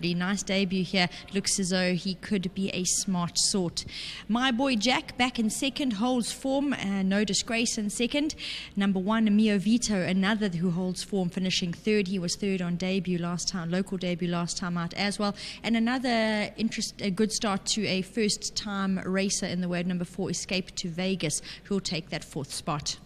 lovely. Nice debut here. Looks as though he could be a smart sort. My boy Jack back in second, holds form. No disgrace in second. Number 1, Mio Vito, another who holds form, finishing third. He was third on debut last time, local debut last time out as well. And another a good start to a first-time racer in the word number 4, Escape to Vegas, who will take that 4th spot.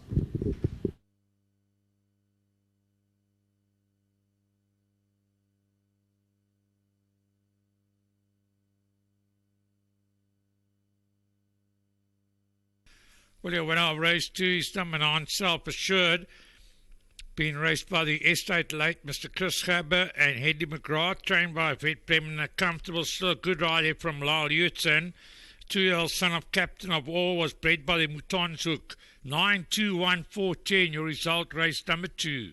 Well, yeah, when I race 2 is number 9, Self-Assured, being raced by the estate late Mr. Chris Gabber and Hedy McGrath, trained by Vet Bremen, a comfortable, still a good rider from Lyle Utzon. 2-year-old son of Captain of All, was bred by the Mutanshoek. 9-2-1-4-10, your result, race number 2.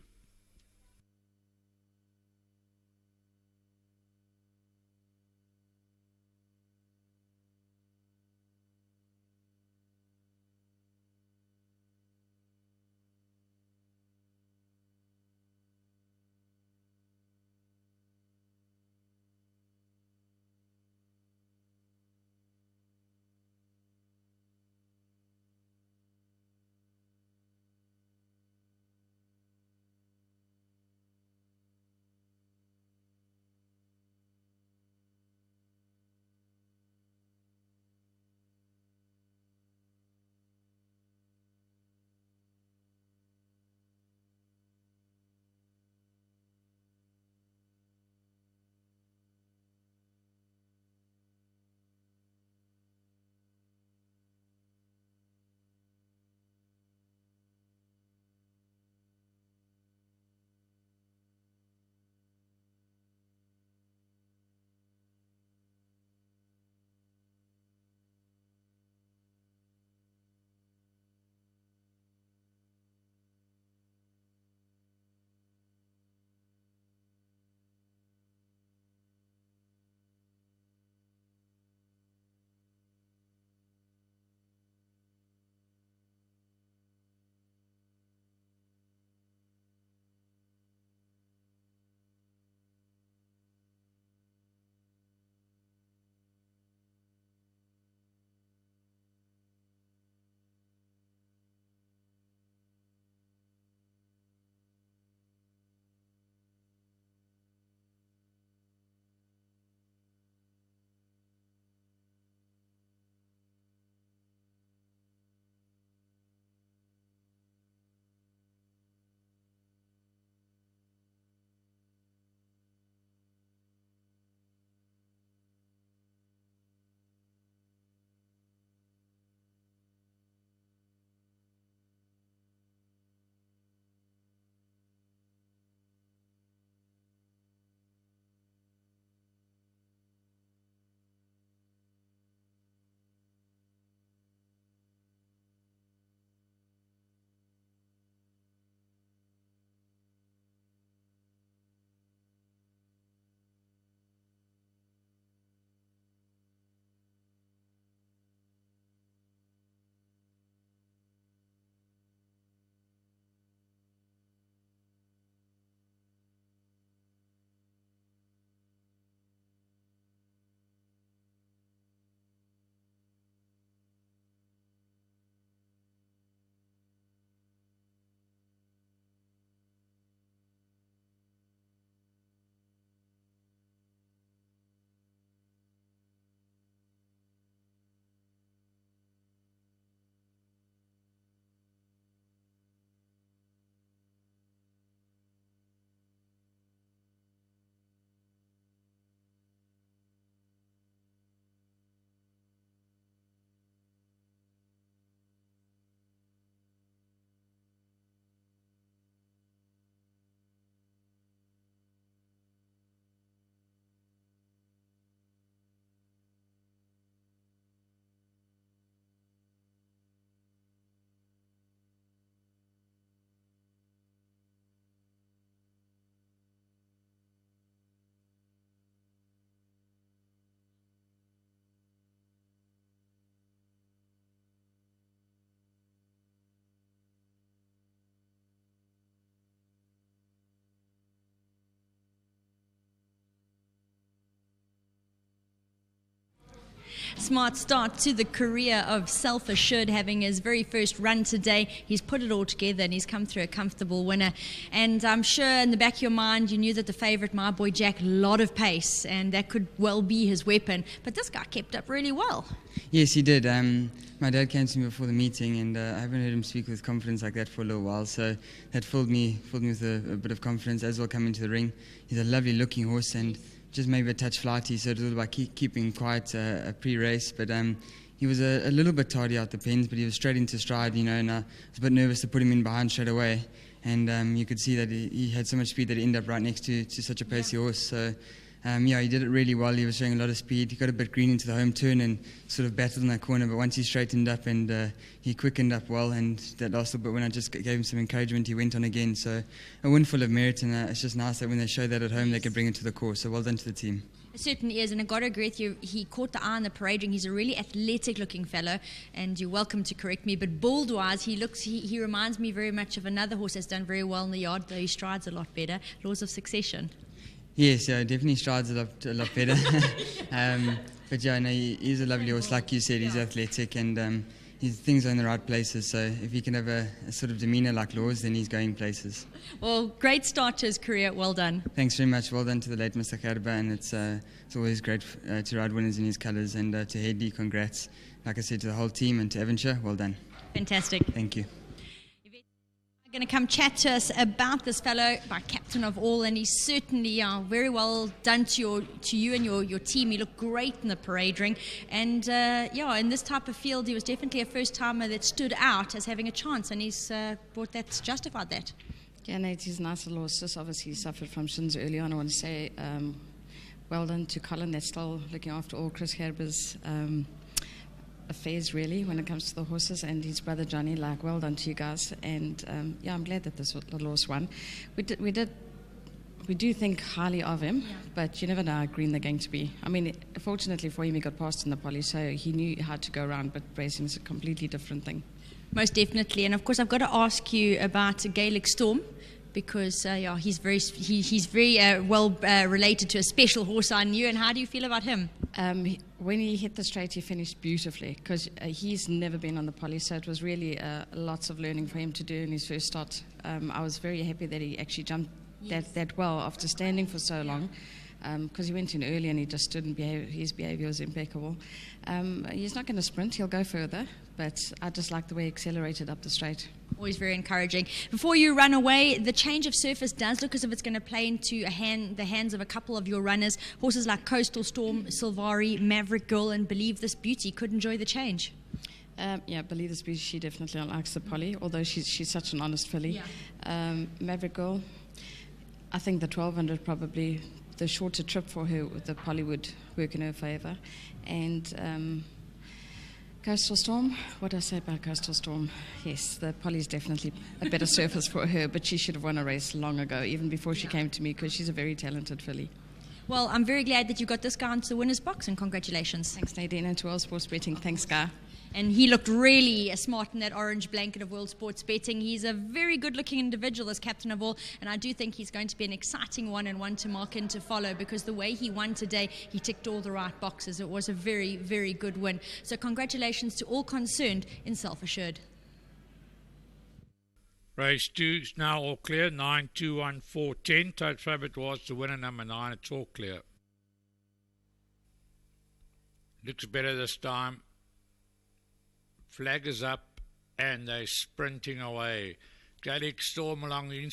smart start to the career of Self Assured, having his very first run today. He's put it all together and he's come through a comfortable winner. And I'm sure in the back of your mind you knew that the favourite, My Boy Jack, a lot of pace, and that could well be his weapon. But this guy kept up really well. Yes, he did. My dad came to me before the meeting, and I haven't heard him speak with confidence like that for a little while. So that filled me with a bit of confidence as well coming to the ring. He's a lovely-looking horse and just maybe a touch flighty, so it was all about keeping quiet pre-race. But he was a little bit tardy out the pens, but he was straight into stride, and I was a bit nervous to put him in behind straight away. And you could see that he had so much speed that he ended up right next to such a pacey horse. So. He did it really well. He was showing a lot of speed. He got a bit green into the home turn and sort of battled in that corner, but once he straightened up and he quickened up well, and that last little bit when I just gave him some encouragement, he went on again. So a win full of merit, and it's just nice that when they show that at home, they can bring it to the course. So well done to the team. It certainly is, and I've got to agree with you. He caught the eye in the parade ring. He's a really athletic-looking fellow, and you're welcome to correct me. But build-wise, he reminds me very much of another horse that's done very well in the yard, though he strides a lot better. Laws of Succession. Yes, definitely strides a lot better. But yeah, no, he's a lovely horse. Like you said, he's athletic and things are in the right places. So if he can have a sort of demeanour like Laws, then he's going places. Well, great start to his career. Well done. Thanks very much. Well done to the late Mr. Gerber, and it's always great to ride winners in his colours. And to Headley, congrats. Like I said, to the whole team, and to Evanshire, well done. Fantastic. Thank you. Going to come chat to us about this fellow, my captain of all, and he's certainly very well done to you and your team. He looked great in the parade ring, and in this type of field he was definitely a first timer that stood out as having a chance, and he's justified that. Yeah, Nate, he's a nice little horse. Just obviously suffered from shins early on. I want to say well done to Colin, that's still looking after all Chris Gerber's affairs really when it comes to the horses, and his brother Johnny. Well done to you guys, and I'm glad that this little horse won. We do think highly of him, but you never know how green they're going to be. I mean, fortunately for him, he got past in the poly, so he knew how to go around, but racing is a completely different thing. Most definitely. And of course I've got to ask you about Gaelic Storm, because he's very well related to a special horse I knew. And how do you feel about him? When he hit the straight, he finished beautifully, because he's never been on the poly, so it was really lots of learning for him to do in his first start. I was very happy that he actually jumped that well after standing for so long, because he went in early and he just stood and his behaviour was impeccable. He's not going to sprint, he'll go further, but I just like the way he accelerated up the straight. Always very encouraging. Before you run away, the change of surface does look as if it's going to play into the hands of a couple of your runners. Horses like Coastal Storm, Silvari, Maverick Girl, and Believe This Beauty could enjoy the change. Believe This Beauty, she definitely likes the poly, although she's such an honest filly. Maverick Girl, I think the 1200 probably, the shorter trip for her, the poly would work in her favour. And Coastal Storm, what did I say about Coastal Storm? Yes, the poly is definitely a better surface for her, but she should have won a race long ago, even before she came to me, because she's a very talented filly. Well, I'm very glad that you got this guy into the winner's box, and congratulations. Thanks, Nadine, and to World Sports Betting. Thanks, Guy. And he looked really smart in that orange blanket of World Sports Betting. He's a very good-looking individual as captain of all, and I do think he's going to be an exciting one and one to mark in to follow, because the way he won today, he ticked all the right boxes. It was a very, very good win. So congratulations to all concerned in Self Assured. Race 2 is now all clear. 9, 2, 1, 4, 10. Total favourite was the winner, number 9. It's all clear. Looks better this time. Flag is up and they're sprinting away. Gaelic Storm along the inside.